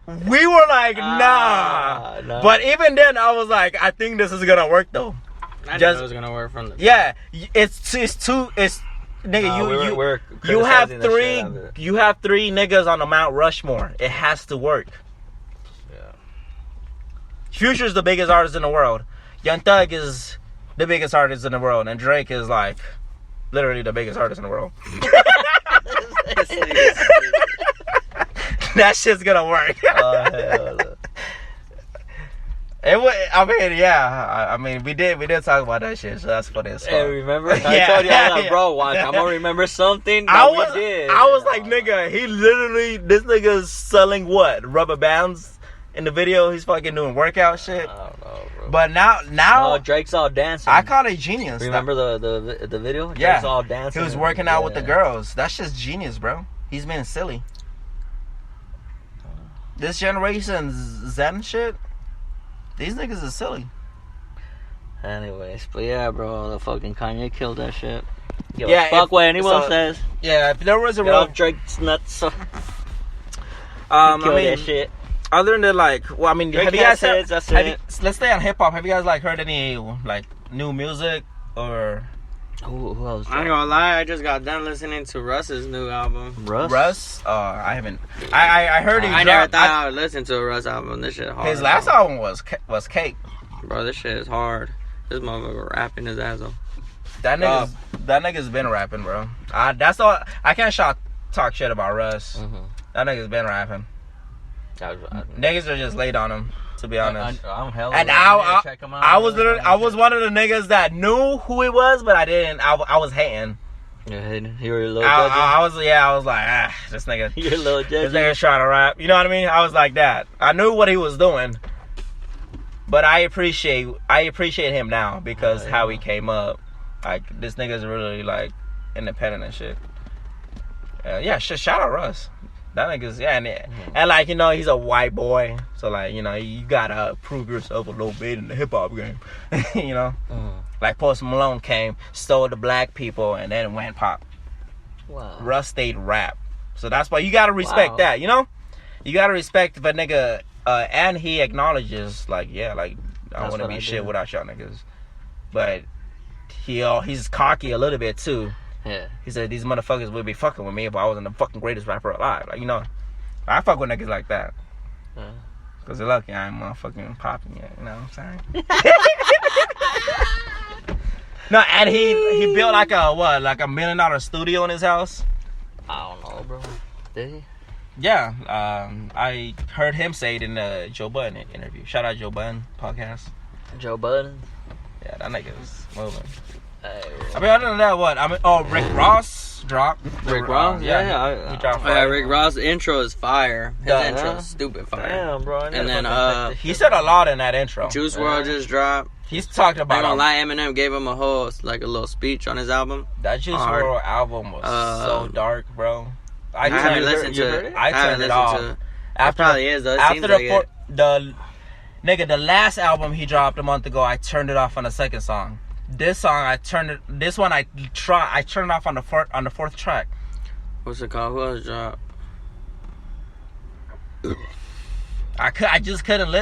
we were like, nah. No. But even then, I was like, I think this is gonna work though. I knew it was gonna work from the yeah. It's nigga. We're you have criticizing the three. shit out of it. You have three niggas on the Mount Rushmore. It has to work. Yeah. Future's the biggest artist in the world. Young Thug is the biggest artist in the world, and Drake is like literally the biggest artist in the world. That shit's gonna work. Oh, hell no. It would. I mean, yeah. I mean, we did talk about that shit. So that's funny as fuck. Hey, remember? I Yeah. told you, I was like, bro, watch, I'm gonna remember something that I we did. was like, nigga, this nigga's selling what? Rubber bands in the video. He's fucking doing workout shit. I don't know, bro. But now No, Drake's all dancing. I call it genius. Remember the video? Drake's Yeah. all dancing. He was working out with the girls. That's just genius, bro. He's being silly. This generation Zen shit, these niggas is silly. Anyways, but yeah, bro, the fucking Kanye killed that shit. Yo, Yeah, fuck if- what anyone so- says. Yeah, if there was a Get real, off Drake's nuts. Kill I mean, that shit. other than like, well, I mean, Drake have you guys has heard? hits, that's have it. you, let's stay on hip hop. Have you guys like heard any like new music or Who else? I ain't gonna lie, I just got done listening to Russ's new album. Russ? I haven't. I heard he I never dropped. thought I would listen to a Russ album. This shit hard. His last album was Cake. Bro, this shit is hard. This motherfucker rapping his ass off. That nigga's been rapping, bro. That's all. I can't talk shit about Russ. Mm-hmm. That nigga's been rapping. Niggas are just laid on him, to be honest. I'm hella. And check him out. I was one of the niggas that knew who he was, but I didn't. I was hating. Yeah, you're a little. I was like, this nigga. You're a little This judgy. nigga's trying to rap. You know what I mean? I was like that. I knew what he was doing, but I appreciate him now because how he came up. Like this nigga's really like independent and shit. Shout out Russ. That nigga's and like he's a white boy, so like you gotta prove yourself a little bit in the hip hop game, Like Post Malone came, stole the black people, and then went pop. Wow. Russ stayed rap, so that's why you gotta respect that, You gotta respect if a nigga, and he acknowledges like I want to be shit without y'all niggas, but he's cocky a little bit too. Yeah. He said these motherfuckers would be fucking with me if I wasn't the fucking greatest rapper alive. Like, I fuck with niggas like that. Because they're lucky I ain't motherfucking popping yet. You know what I'm saying? No, and he built like a $1 million studio in his house? I don't know, bro. Did he? Yeah. I heard him say it in the Joe Budden interview. Shout out Joe Budden podcast. Joe Budden? Yeah, that nigga's moving. Hey, I mean, other than that, what? Rick Ross dropped. Rick Ross? He dropped. Rick Ross' intro is fire. His intro is stupid fire. Damn, bro. And then he said a lot in that intro. Juice WRLD just dropped. He's talked I about. ain't gonna lie, Eminem gave him a little speech on his album. That Juice WRLD album was so dark, bro. I haven't listened to it. I turned it off. It probably is though. It After seems like the last album he dropped a month ago, I turned it off on the second song. This one I turned it off on the fourth track. What's it called? Who else dropped? I just couldn't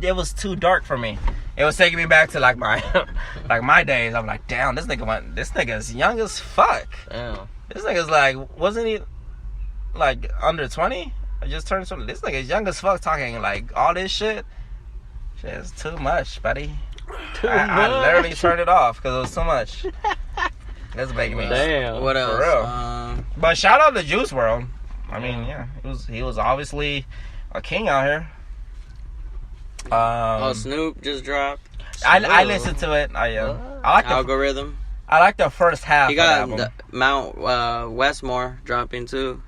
it was too dark for me. It was taking me back to like my days. I'm like, damn, this nigga's young as fuck. Damn. This nigga's like, wasn't he like under 20? I just turned 20. This nigga's young as fuck talking like all this shit. Shit is too much, buddy. I literally turned it off because it was too much. That's making me. Damn. What else? For real. But shout out to Juice WRLD. I mean, he was obviously a king out here. Snoop just dropped. I listened to it. I like the Algorithm. I like the first half. He got of the album. Mount Westmore dropping too.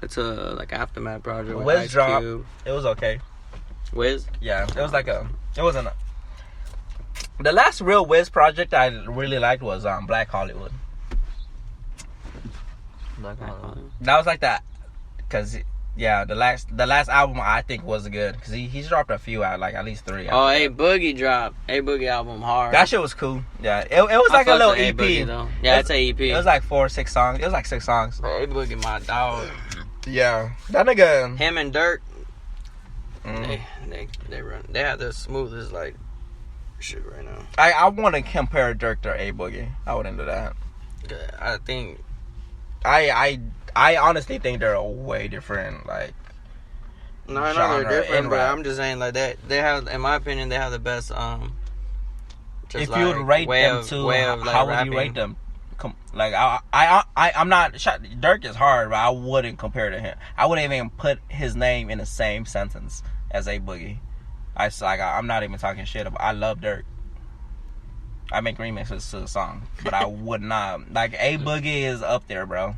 It's a Aftermath project. With Wiz Ice dropped. Cube. It was okay. Wiz. Yeah, it was it wasn't. The last real Wiz project I really liked was Black Hollywood. That was like that, cause the last album I think was good, cause he's dropped a few out, like at least 3. Oh, A Boogie dropped. A Boogie album hard. That shit was cool. Yeah, it was like a little EP. Though. Yeah, it's a EP. It was like 4 or 6 songs. It was like 6 songs. A Boogie, my dog. Yeah, that nigga. Him and Dirk. They have the smoothest like shit right now. I want to compare Dirk to A Boogie. I wouldn't do that. I think I honestly think they're way different. Like, no, I know genre they're different, and but rap. I'm just saying like that. They have, in my opinion, they have the best. Just if like, you would rate way them of, to, way of, like, how would rapping. you rate them? Like I'm not. Dirk is hard, but I wouldn't compare to him. I wouldn't even put his name in the same sentence as A Boogie. I'm not even talking shit about. I love Dirk. I make remixes to the song, but I would not like A Boogie is up there, bro.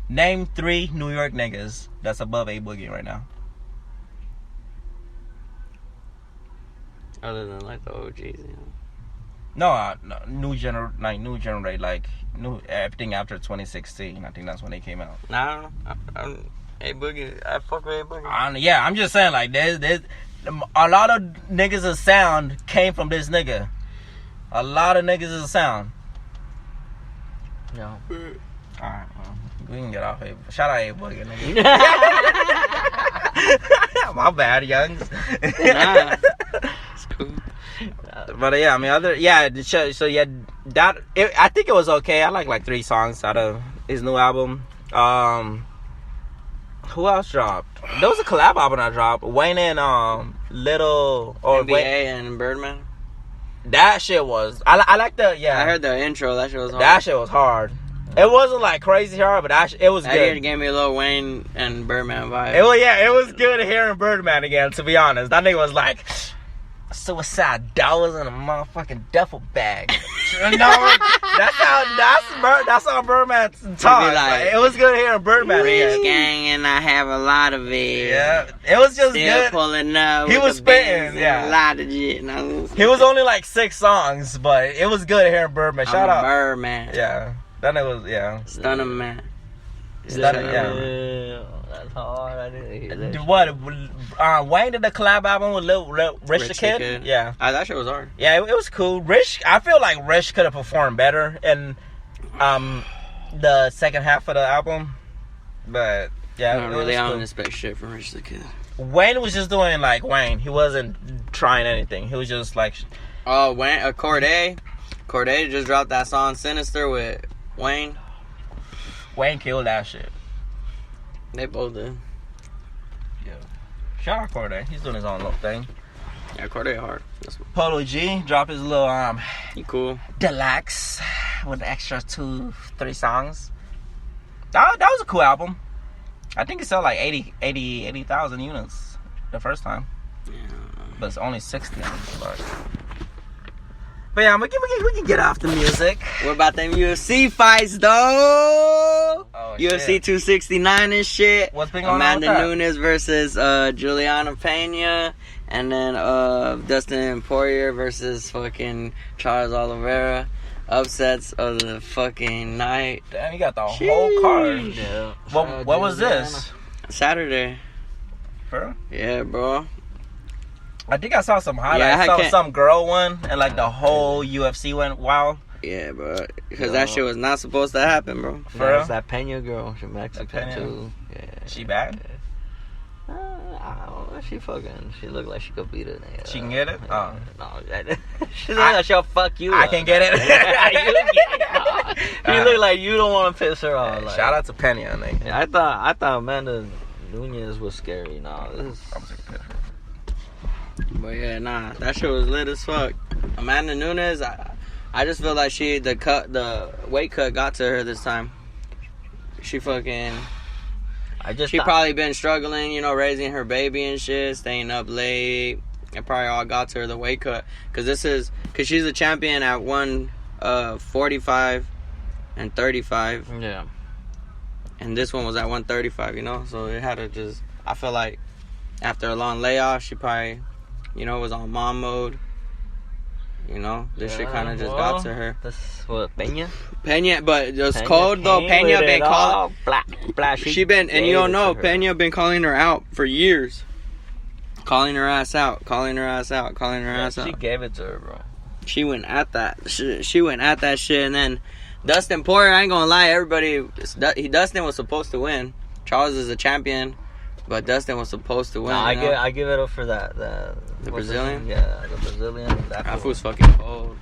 Name 3 New York niggas that's above A Boogie right now. Other than like the OGs, you know. No, new generate, like new everything after 2016. I think that's when they came out. Nah, I'm A Boogie. I fuck with A Boogie. I'm just saying, like there's a lot of niggas of sound came from this nigga. A lot of niggas of sound. No. Alright, well, we can get off A. Shout out A Boogie, nigga. My bad, youngs. Nah, it's cool. But yeah, I mean, so yeah, I think it was okay. I like 3 songs out of his new album. Who else dropped? There was a collab album I dropped. Wayne and Little or NBA and Birdman. That shit was. I like the I heard the intro. That shit was hard. That shit was hard. It wasn't like crazy hard, but it was That good. gave me a little Wayne and Birdman vibe. It was good hearing Birdman again. To be honest, that nigga was like, suicide dollars in a motherfucking duffel bag. that's how Birdman talks. like, it was good hearing Birdman Rich again. gang and I have a lot of it. Yeah, it was just Still good. pulling up. He with was the bands spitting, and yeah. a lot of shit. No, He was only like 6 songs, but it was good hearing Birdman. Shout out, Birdman. yeah, that nigga was Stunning man. Stunning, yeah. That's hard. I didn't hear that. What? Wayne did the collab album with Rich the Kid. Yeah, That shit was hard. yeah, it was cool. Rich, I feel like Rich could have performed better in the second half of the album, but yeah, Not it really. was I cool. don't expect shit from Rich the Kid. Wayne was just doing like Wayne. He wasn't trying anything. He was just like, Oh, Wayne, Corday just dropped that song Sinister with Wayne. Wayne killed that shit. They both did. Yeah. Shout out Corday. He's doing his own little thing. Yeah, Corday hard. That's Polo G dropped his little he cool. deluxe with the extra 2-3 songs. That was a cool album. I think it sold like 80,000 units the first time. Yeah. But it's only 60. But yeah, we can get off the music. What about them UFC fights though? Oh, UFC shit. 269 and shit. What's been going on Amanda with that? Nunes versus Juliana Pena, and then Dustin Poirier versus fucking Charles Oliveira. Upsets of the fucking night. Damn, you got the whole card. Yeah. What was this? Saturday. Bro? Yeah, bro. I think I saw some highlights. Yeah, I I saw can't- some girl one, and like the whole UFC went wild. Yeah, bro. Because that shit was not supposed to happen, bro. For For real? It's that Pena girl from Mexico Pena. too. Yeah. She bad? I don't know. She look like she could beat it. She can get it? Oh. No, she look like she'll fuck you. I up. can get it. You get it. Nah. She look like you don't want to piss her off. Like, Shout out to Penny, I think. Yeah, I thought Amanda Nunes was scary. No, this is. I'm taking a picture. But yeah, nah, that shit was lit as fuck. Amanda Nunes, I just feel like the weight cut got to her this time. She fucking, she probably been struggling, raising her baby and shit, staying up late. It probably all got to her, the weight cut. Cause she's a champion at 145 and 35. Yeah. And this one was at 135, so it had to just, I feel like after a long layoff, she probably, was on mom mode. This shit kind of just got to her. This what Pena? Pena, but it's cold though. Pena been calling. She been, and you don't know, Pena been calling her out for years. Calling her ass out. She gave it to her, bro. She went at that. She went at that shit, and then Dustin Poirier. I ain't gonna lie, everybody. Dustin was supposed to win. Charles is a champion, But Dustin was supposed to win. Nah, you know? I give it up for that. The what's his Brazilian? name? Yeah, the Brazilian. That fool's fucking cold.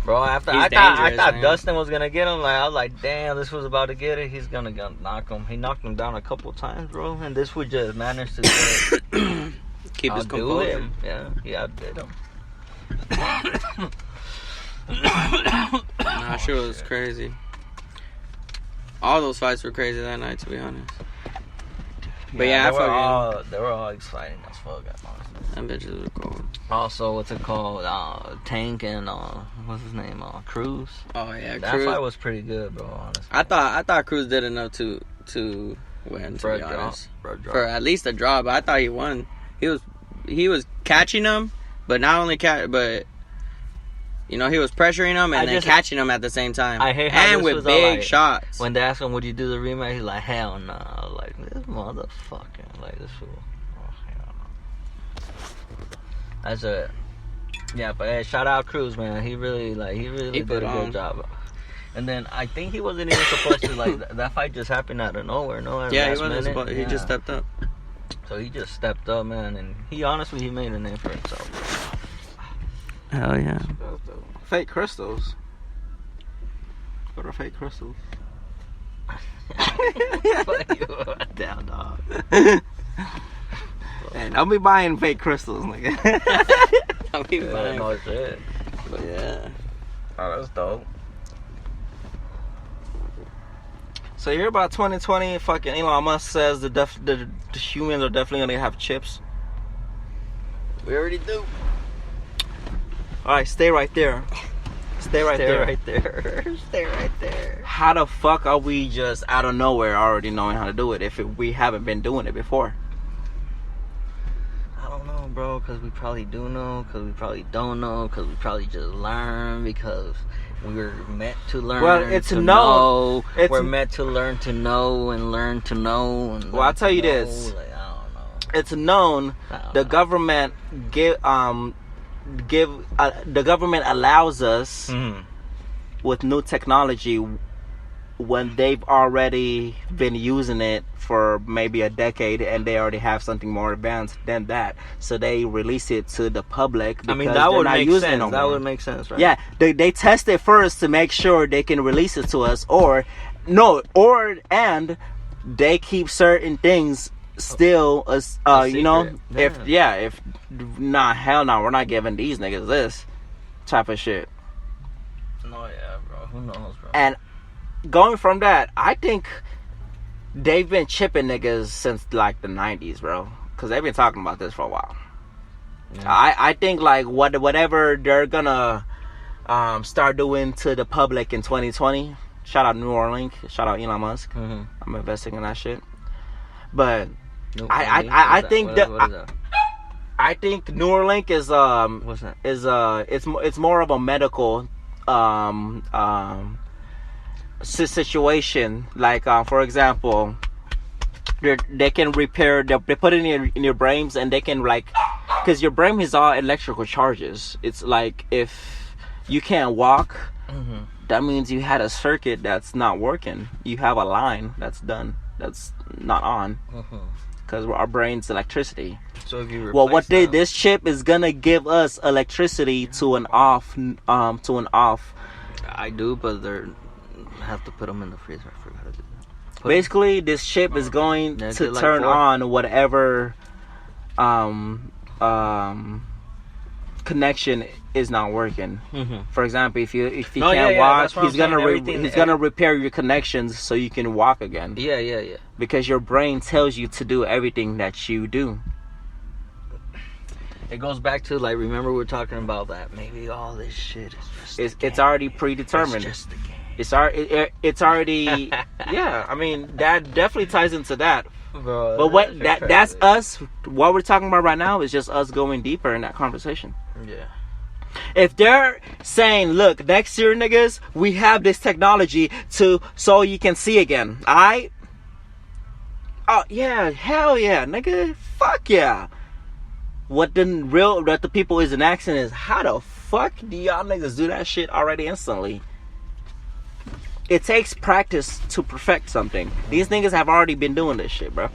Bro, after He's I dangerous, thought man. Dustin was gonna get him. Like I was like, damn, this was about to get it. He's gonna knock him. He knocked him down a couple times, bro. And this would just manage to Keep his outdo composure. him. Yeah, he outdid him. Nah, shit was crazy. All those fights were crazy that night, to be honest. But yeah, they were all exciting as fuck. Honestly. Them bitches were cold. Also, what's it called? Tank and what's his name? Cruz. Oh yeah, That Cruz. fight was pretty good, bro. Honestly. I thought Cruz did enough to win, to For be a draw. honest. For a draw. For at least a draw, but I thought he won. He was catching them, but not only but you know, he was pressuring them and then catching them at the same time. I hate how and this with was all big like- shots. When they asked him, would you do the rematch? He's like, hell no. I was like, this motherfucker. Like, this fool. Oh, hell no. That's it. Yeah, but hey, shout out Cruz, man. He really He did put a on. good job. And then I think he wasn't even supposed to, like, that fight just happened out of nowhere. Yeah, he last wasn't minute. supposed. He just stepped up. So he just stepped up, man. And he made a name for himself. Hell yeah. Fake crystals. What are fake crystals? Down, dog. Hey, don't be buying fake crystals, nigga. I mean, Yeah, no shit. but yeah. Oh, that's dope. So you're about 2020. Fucking Elon Musk says the humans are definitely gonna have chips. We already do. All right, stay right there. Stay right there. Right there. Stay right there. How the fuck are we just out of nowhere already knowing how to do it if we haven't been doing it before? I don't know, bro, because we probably do know, because we probably don't know, because we probably just learn, because we were meant to learn. Well, it's to know. It's- we're meant to learn to know and learn to know. And Well, I'll tell you know. this. Like, I don't know. It's known the government the government allows us Mm-hmm. with new technology when they've already been using it for maybe a decade and they already have something more advanced than that, so they release it to the public because I mean, that they're would not make using sense. it no That more. would make sense, right? Yeah, they test it first to make sure they can release it to us, and they keep certain things still as you know, secret. if hell no, we're not giving these niggas this type of shit. No, yeah, bro. Who knows, bro? And going from that, I think they've been chipping niggas since like the 90s, bro, because they've been talking about this for a while. Yeah. I think like whatever they're gonna start doing to the public in 2020. Shout out Neuralink. Shout out Elon Musk. Mm-hmm. I'm investing in that shit. But Nope, I think that what is that? I think Neuralink is What's that? it's more of a medical situation. Like for example, they can repair. They put it in your brains, and they can like, because your brain is all electrical charges. It's like if you can't walk, Mm-hmm. that means you had a circuit that's not working. You have a line that's not on, Mm-hmm. because our brain's electricity. So if you Well, what replace this chip is gonna give us electricity to an off. I do, but they have to put them in the freezer. I forgot to do that. Basically, this chip is going Yeah, to get like turn 4. on whatever connection is not working. Mm-hmm. For example, if you No, can't yeah, walk, that's what he's I'm gonna saying, everything- he's gonna repair your connections so you can walk again. Yeah. Because your brain tells you to do everything that you do. It goes back to like, remember we were talking about that. Maybe all this shit is just. It's already predetermined. It's just a game. It's already yeah. I mean, that definitely ties into that. Bro, But what that's us. What we're talking about right now is just us going deeper in that conversation. Yeah. If they're saying, look, next year, niggas, we have this technology so you can see again. Oh yeah, hell yeah, nigga, fuck yeah. What the people isn't asking is, how the fuck do y'all niggas do that shit already instantly? It takes practice to perfect something. These niggas have already been doing this shit, bro.